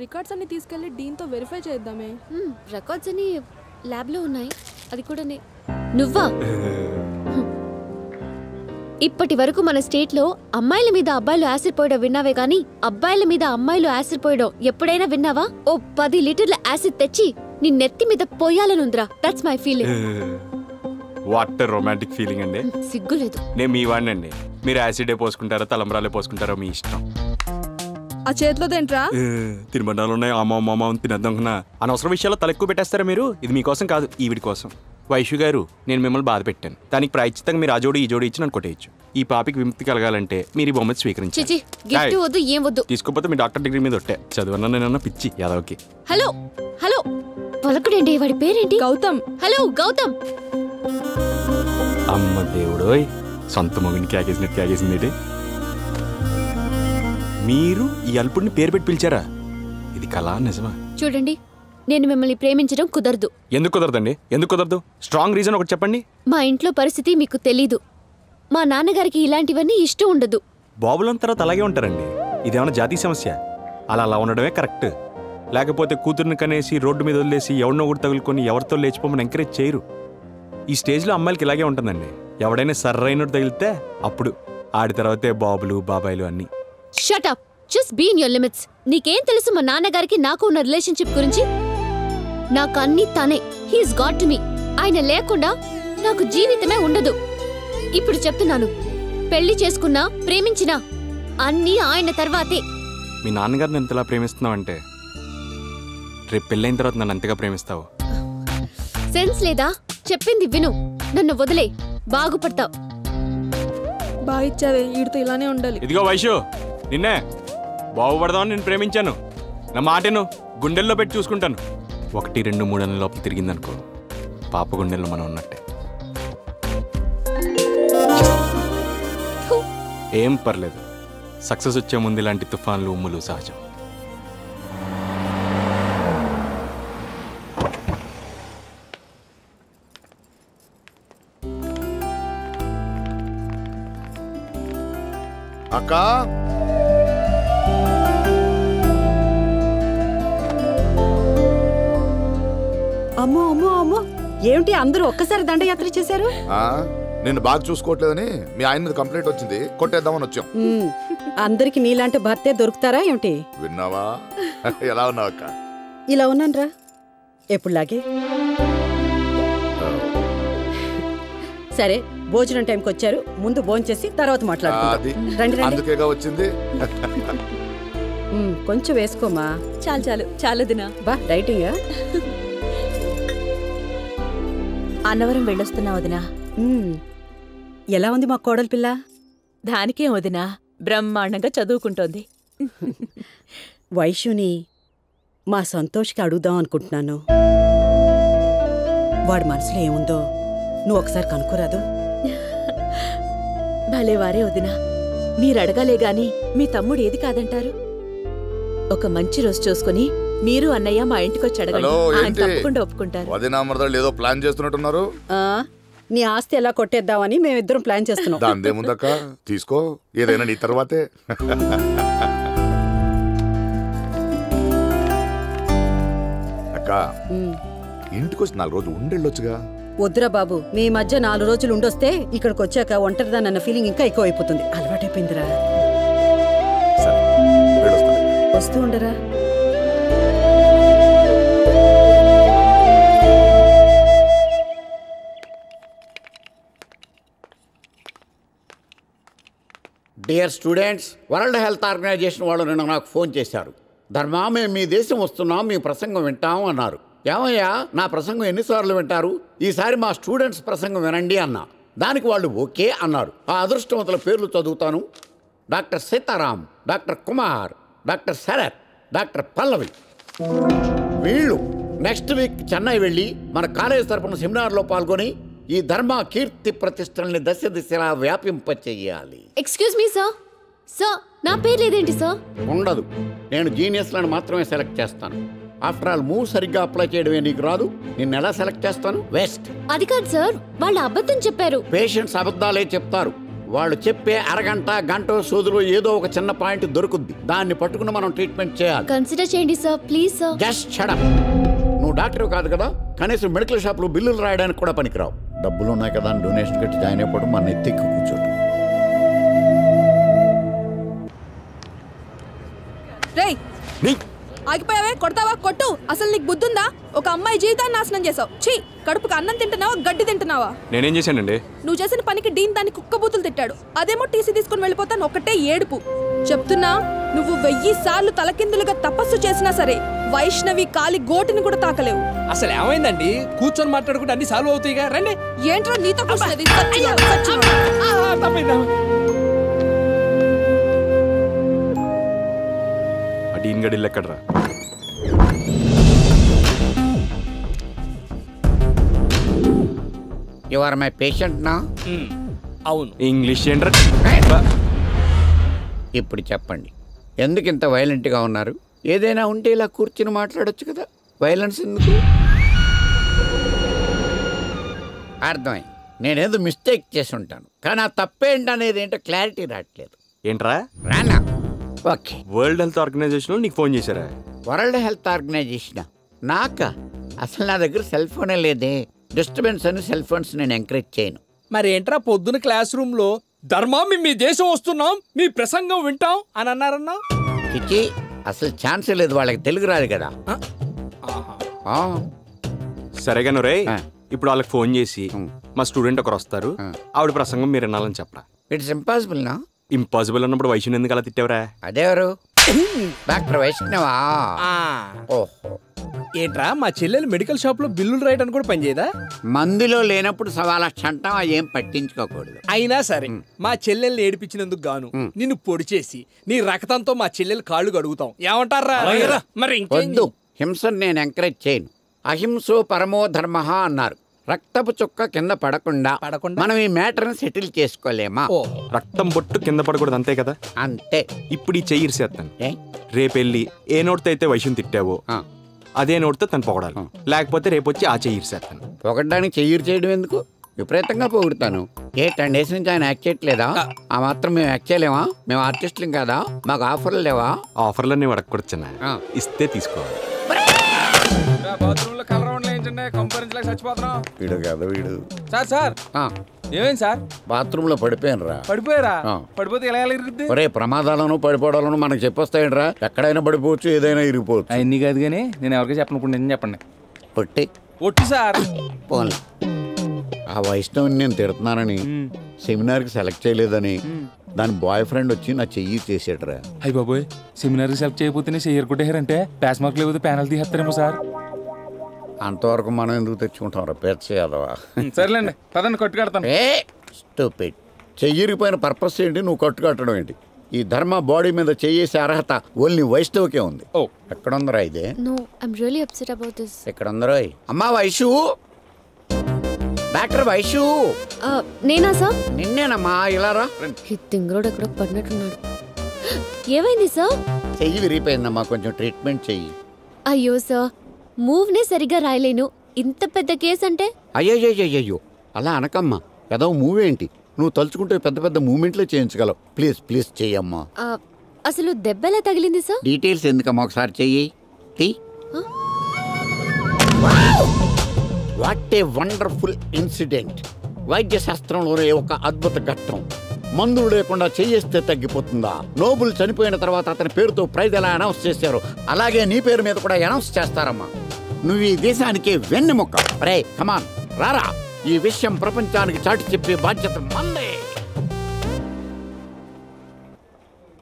Records అన్ని తీసుకెళ్లి డీన్తో verify చేద్దామే. Records అన్ని ల్యాబ్లో ఉన్నాయి. అది కూడా నువ్వా? ఇప్పటి వరకు మన స్టేట్లో అమ్మాయిల మీద అబ్బాయిలు యాసిడ్ పోయడం విన్నావే గానీ అబ్బాయిల మీద అమ్మాయిలు యాసిడ్ పోయడం ఎప్పుడైనా విన్నావా? ఓ 10 లీటర్ల యాసిడ్ తెచ్చి నీ నెత్తి మీద పోయాలనుందిరా. That's my feeling. What romantic feeling అండి. సిగ్గులేదు. నేను మీ వాడినండి. మీరు యాసిడే పోసుకుంటారో తలంబరాలే పోసుకుంటారో మీ ఇష్టం. ఆ చేతిలో తింట్రా. తిరుమణాలు ఉన్నాయి. అమ్మ తినద్దనుకున్నా అనవసర విషయాల్లో తల ఎక్కువ పెట్టేస్తారా మీరు? ఇది మీకోసం కాదు, ఈవిడి కోసం. వైషు గారు, నేను మిమ్మల్ని బాధ పెట్టాను. దానికి ప్రాయశ్చిత్తంగా మీరు ఆ జోడి ఈ జోడి ఇచ్చి నన్ను కొట్టేయచ్చు. ఈ పాపికి విముక్తి కలగాలంటే మీరు ఈ బొమ్మ స్వీకరించాలి. తీసుకోకపోతే మీ డాక్టర్ డిగ్రీ మీద ఒట్టే. చదువన్నా నేనన్నా పిచ్చి యాదవ్కి. Hello hello పలకడండి. వాడి పేరేంటి? గౌతమ్. హలో గౌతమ్. అమ్మ దేవుడోయ్, సొంత మొగుని క్యాగేసింది. మీరు ఈ అల్పుడిని పేరు పెట్టి పిలిచారా? ఇది కళా నిజమా? చూడండి, నేను మిమ్మల్ని ప్రేమించడం కుదరదు. ఎందుకు కుదరదండి? ఎందుకు కుదరదు? స్ట్రాంగ్ రీజన్ ఒకటి చెప్పండి. మా ఇంట్లో పరిస్థితి మీకు తెలీదు. మా నాన్నగారికి ఇలాంటివన్నీ ఇష్టం ఉండదు. బాబులం తర్వాత అలాగే ఉంటారండి. ఇదేమన్నా జాతీయ సమస్య? అలా ఉండడమే కరెక్ట్. లేకపోతే కూతుర్ని కనేసి రోడ్డు మీద వదిలేసి ఎవరినో ఒకటి తగులుకొని ఎవరితో లేచిపోమని ఎంకరేజ్ చేయరు. ఈ స్టేజ్లో అమ్మాయిలకి ఇలాగే ఉంటుందండి. ఎవడైనా సర్రైనట్టు తగిలితే అప్పుడు ఆడి తర్వాతే బాబులు బాబాయిలు అన్నీ. Shut up. Just be in your limits. నీకేం తెలుసు మా నాన్నగారికి నాకు ఉన్న రిలేషన్షిప్ గురించి? నాకు అన్ని తనే. He's got to me. ఆయన లేకుండా నాకు జీవితమే ఉండదు. ఇప్పుడు చెప్తున్నాను, పెళ్లి చేసుకున్నా ప్రేమించినా అన్నీ ఆయన తర్వాతే. మీ నాన్నగారిని ఎంతలా ప్రేమిస్తున్నావు అంటే రేపు పెళ్ళైన తర్వాత నన్ను ఎంతగా ప్రేమిస్తావు? సెన్స్ లేదా? చెప్పింది విను. నన్ను వదిలే, బాగుపడతావు. బాగా ఇచ్చావే, వీడితో ఇలానే ఉండాలి. ఇదిగో వైషు, నిన్నే బాగుపడదామని నేను ప్రేమించాను. నా మాటను గుండెల్లో పెట్టి చూసుకుంటాను. 1, 2, 3 అన్న లోపల తిరిగిందనుకో, పాప గుండెల్లో మనం ఉన్నట్టే. ఏం పర్లేదు, సక్సెస్ వచ్చే ముందు ఇలాంటి తుఫాన్లు ఉమ్ములు సహజం. అక్కా, అమ్మో అమ్మో అమ్మో, ఏమిటి అందరూ ఒక్కసారి దండయాత్ర చేశారు? నిన్ను బాగా చూసుకోవట్లేదని మీ ఆయన మీద కంప్లైంట్ వచ్చింది, కొట్టేద్దామని వచ్చాం. అందరికి నీలాంటి భర్తే దొరుకుతారా ఏమిటి? విన్నావా? ఎలా ఉన్నావు అక్క? ఇలా ఉన్నానరా, ఎప్పుడులాగే. సరే, భోజనం టైంకి వచ్చారు, ముందు భోజనం చేసి తర్వాత మాట్లాడుకుందాం. అందుకేగా వచ్చింది. కొంచెం వేసుకోమా. చాలు దినా. బా డైటింగ్. అన్నవరం వెళ్ళొస్తున్నా వదినా. ఎలా ఉంది మా కోడలి పిల్ల? దానికేం వదినా, బ్రహ్మాండంగా చదువుకుంటోంది. వైషుని మా సంతోష్కి అడుగుదాం అనుకుంటున్నాను. వాడి మనసులో ఏముందో నువ్వు ఒకసారి కనుక్కోరాదు? భలేవారే వదినా, మీరడగాలే గాని మీ తమ్ముడు ఏది కాదంటారు? ఒక మంచి రోజు చూసుకుని మీరు అన్నయ్య మా ఇంటికొచ్చి అడగండి, ఆయన తప్పకుండా ఒప్పుకుంటారు. వదినా మరదళ్ళు ఏదో ప్లాన్ చేస్తున్నట్టున్నారు. నీ ఆస్తి ఎలా కొట్టేద్దామని మేమిద్దరం ప్లాన్ చేస్తున్నాం. దాందేముందక్క, తీసుకో, ఏదైనా నీ తర్వాతే. అక్క, ఇంటికొచ్చి 4 రోజులు ఉండెళ్ళొచ్చుగా. వద్దురా బాబు, మీ మధ్య 4 రోజులు ఉండొస్తే ఇక్కడికి వచ్చాక ఒంటరిదానన్న ఫీలింగ్ ఇంకా ఎక్కువ అయిపోతుంది. అలవాటైపోయిందిరా. వస్తూ ఉండరా. Dear students, world health organization వాళ్ళు నిన్న నాకు ఫోన్ చేశారు. ధర్మా, మేము మీ దేశం వస్తున్నాం, మీ ప్రసంగం వింటాం అన్నారు. ఏమయ్యా, నా ప్రసంగం ఎన్నిసార్లు వింటారు? ఈసారి మా స్టూడెంట్స్ ప్రసంగం వినండి అన్నా. దానికి వాళ్ళు ఓకే అన్నారు. ఆ అదృష్టవంతుల పేర్లు చదువుతాను. Doctor Sitaram, doctor Kumar, doctor Sharath, doctor Pallavi. వీళ్ళు నెక్స్ట్ వీక్ చెన్నై వెళ్ళి మన కాలేజ్ తరపున సెమినార్లో పాల్గొని ఈ ధర్మ కీర్తి ప్రతిష్టల్ని దశ దిశలా వ్యాపింపచేయాలి. Excuse me sir. సార్, నా పేరు లేదేంటి సార్? ఉండదు, నేను జీనియస్లను మాత్రమే సెలెక్ట్ చేస్తాను. ఆఫ్టర్ ఆల్ మూవ్ సరిగ్గా అప్లై చేయడమే నీకు రాదు, నిన్ను ఎలా సెలెక్ట్ చేస్తాను? వేస్ట్. అది కాదు సార్, వాళ్ళు అబద్ధం చెప్పారు. పేషెంట్స్ అబద్ధాలే చెప్తారు, వాళ్ళు చెప్పే అరగంట గంట సోదులో ఏదో ఒక చిన్న పాయింట్ దొరుకుద్ది, దాన్ని పట్టుకుని మనం ట్రీట్మెంట్ చేయాలి. కన్సిడర్ చేయండి sir, please sir. Just shut up. నువ్వు డాక్టర్ కాదు కదా, కనీసం మెడికల్ షాప్లో బిల్లులు రాయడానికి కూడా పనికిరావు. డబ్బులు ఉన్నాయి కదా అని డొనేషన్ కట్టి జాయిన్ అయిపోవడం మన ఎత్తికి కూర్చోటం. రేయ్ ఆగిపోయావే, కొడతావా? కొట్టు. అసలు నీకు బుద్ధుందా? ఒక అమ్మాయి జీవితాన్ని నాశనం చేసావు. ఛీ, కడుపుకి అన్నం తింటున్నావా, గడ్డి తింటున్నావా? నేనేం చేశానండి? నువ్వు చేసిన పనికి డీన్ దాన్ని కుక్క బూతులు తిట్టాడు. అదేమో టీసీ తీసుకుని వెళ్ళిపోతాను ఒకటే ఏడుపు. చెప్తున్నా, నువ్వు 1000 సార్లు తలకిందులుగా తపస్సు చేసినా సరే వైష్ణవి కాలి గోటిని కూడా తాకలేవు. అసలు ఏమైందండి? కూర్చొని మాట్లాడుకుంటే అన్ని సాల్వ్ అవుతాయిగా. రండి. ఏంట్రా నీతో కూర్చున్నది? డీన్ గడిల్ ఎక్కడరా? యు ఆర్ మై పేషెంట్ నా? అవును. ఇంగ్లీష్ ఏంట్రా? ఇప్పుడు చెప్పండి, ఎందుకు ఇంత వైలెంట్గా ఉన్నారు? ఏదైనా ఉంటే ఇలా కూర్చుని మాట్లాడొచ్చు కదా, వైలెన్స్ ఎందుకు? అర్థమైంది, నేనేదో మిస్టేక్ చేసి ఉంటాను, కానీ ఆ తప్పేంటనేది ఏంటో క్లారిటీ రావట్లేదు. ఏంట్రా? రానా? ఓకే. వరల్డ్ హెల్త్ ఆర్గనైజేషన్ నీకు ఫోన్ చేశారా? వరల్డ్ హెల్త్ ఆర్గనైజేషన్ నాకా? అసలు నా దగ్గర సెల్ ఫోనే లేదే. డిస్టర్బెన్స్ అని సెల్ ఫోన్స్ నేను ఎంకరేజ్ చేయను. మరి ఏంట్రా పొద్దున క్లాస్ రూమ్ లో ధర్మా మీ దేశం వస్తున్నాం, మీ ప్రసంగం వింటాం అని అన్నారన్నా? చిచి, అసలు ఛాన్సే లేదు, వాళ్ళకి తెలుగు రాదు కదా. సరేగాను రే, ఇప్పుడు వాళ్ళకి ఫోన్ చేసి మా స్టూడెంట్ ఒకరు వస్తారు, ఆవిడ ప్రసంగం మీరు వినాలని చెప్పరా? ఇట్స్ ఇంపాసిబుల్ నా? ఇంపాసిబుల్ అన్నప్పుడు వైష్ణవ్ ఎందుకు అలా తిట్టావరా? అదేవరు? డాక్టర్ వైష్ణవా? ఓహో. ఏంట్రా మా చెల్లెలు మెడికల్ షాప్ లో బిల్లులు రాయడానికి కూడా పనిచేయదా? మందులో లేనప్పుడు 1,00,000 అంటాం, ఏం పట్టించుకోకూడదు. అయినా సరే మా చెల్లెల్ని ఏడిపించినందుకు గాను నిన్ను పొడి చేసి నీ రక్తంతో మా చెల్లెలు కాళ్ళు కడుగుతాం, ఏమంటారా? మరి వద్దు, హింసను నేను ఎంకరేజ్ చేయను. అహింసో పరమో ధర్మ అన్నారు. రక్తపు చుక్క కింద పడకుండా మనం ఈ మ్యాటర్ని సెటిల్ చేసుకోలేమా? రక్తం బొట్టు కింద పడకూడదు, అంతే కదా? అంతే. ఇప్పుడు ఈ చెయ్యి ఇరిసేస్తాను. రేపెళ్ళి ఏ నోటితో అయితే వైష్ణవ్ తిట్టావో అదే నోటితో తను పొగడాలి, లేకపోతే రేపు వచ్చి ఆ చెయ్యి ఇరిసేస్తాను. పొగడ్డానికి చెయ్యి చేయడం ఎందుకు? విపరీతంగా పొగుడుతాను. 10 డేస్ నుంచి ఆయన యాక్ట్ చేయట్లేదా? ఆ మాత్రం మేము యాక్ట్ చేయలేమా? మేము ఆర్టిస్టులం కదా, మాకు ఆఫర్లు లేవా? ఆఫర్లన్నీ అడగకూడదు, ఇస్తే తీసుకోవాలి. ఏమైంది సార్? బాత్రూమ్ లో పడిపోయాను రా. పడిపోయారా? పడిపోతే ఎలా ఇరుగుద్ది? ఒరే, ప్రమాదాలను పడిపోవడాలను మనకు చెప్పొస్తాయండి. ఎక్కడైనా పడిపోవచ్చు, ఏదైనా ఇరిగిపోవచ్చు. అన్ని కాదు కానీ నేను ఎవరికి చెప్పను, ఇప్పుడు నేను చెప్పండి. ఒట్టి సార్ పోన్లే. ఆ వైష్ణవిని నేను తిడుతున్నానని, సెమినార్కి సెలెక్ట్ చేయలేదని దాని బాయ్ ఫ్రెండ్ వచ్చి నా చెయ్యి చేసేటరా. అయ్యి బాబోయ్, సెమినార్కి సెలెక్ట్ చేయకపోతే చెయ్యరు కొట్టేయారంటే పాస్ మార్క్ లేకపోతే ప్యానల్ తీసేస్తారేమో సార్. అంతవరకు మనం ఎందుకు తెచ్చుకుంటాం రా పేర్చ యాదవా? సర్లేండి, పదండి కట్టు కడతాను. స్టూపిడ్. చెయ్యిరిపోయిన పర్పస్ ఏంటి, నువ్వు కట్టు కట్టడం ఏంటి? ఈ ధర్మ బాడీ మీద చేసే అర్హత ఓన్లీ వైష్ణవ్కే ఉంది. ఎక్కడుందరా ఇదే? ఎక్కడుందరో? అమ్మా వైషు, డాక్టర్ వైషు. నేనా సార్? నిన్నేనమ్మా, ఇలా రా. తింగరోడు ఎక్కడ పడినట్టున్నాడు. ఏమైంది సార్? చెయ్యి విరిగిపోయిందమ్మా, కొంచెం ట్రీట్మెంట్ చెయ్యి. అయ్యో సార్, మూవ్ నే సరిగా రాయలేను, ఇంత పెద్ద కేసు అంటే? అయ్యో అలా అనకమ్మా. ఏదో మూవ్ ఏంటి, నువ్వు తలుచుకుంటే పెద్ద పెద్ద మూమెంట్లే చేయించగలవు. Please please చెయ్యమ్మా. అసలు దెబ్బలా తగిలింది సార్? డీటెయిల్స్ ఎందుకమ్మా, ఒకసారి చెయ్యి. What a wonderful incident. వైద్య శాస్త్రంలోనే ఒక అద్భుత ఘట్టం. మందులు లేకుండా చేయిస్తే తగ్గిపోతుందా? నోబుల్ చనిపోయిన తర్వాత అతని పేరుతో ప్రైజ్ ఎలా అనౌన్స్ చేశారు, అలాగే నీ పేరు మీద కూడా అనౌన్స్ చేస్తారమ్మా. నువ్వు ఈ దేశానికి వెన్నెముక్క. రే కమాన్ రారా, ఈ విషయం ప్రపంచానికి చాటి చెప్పే బాధ్యత మందే.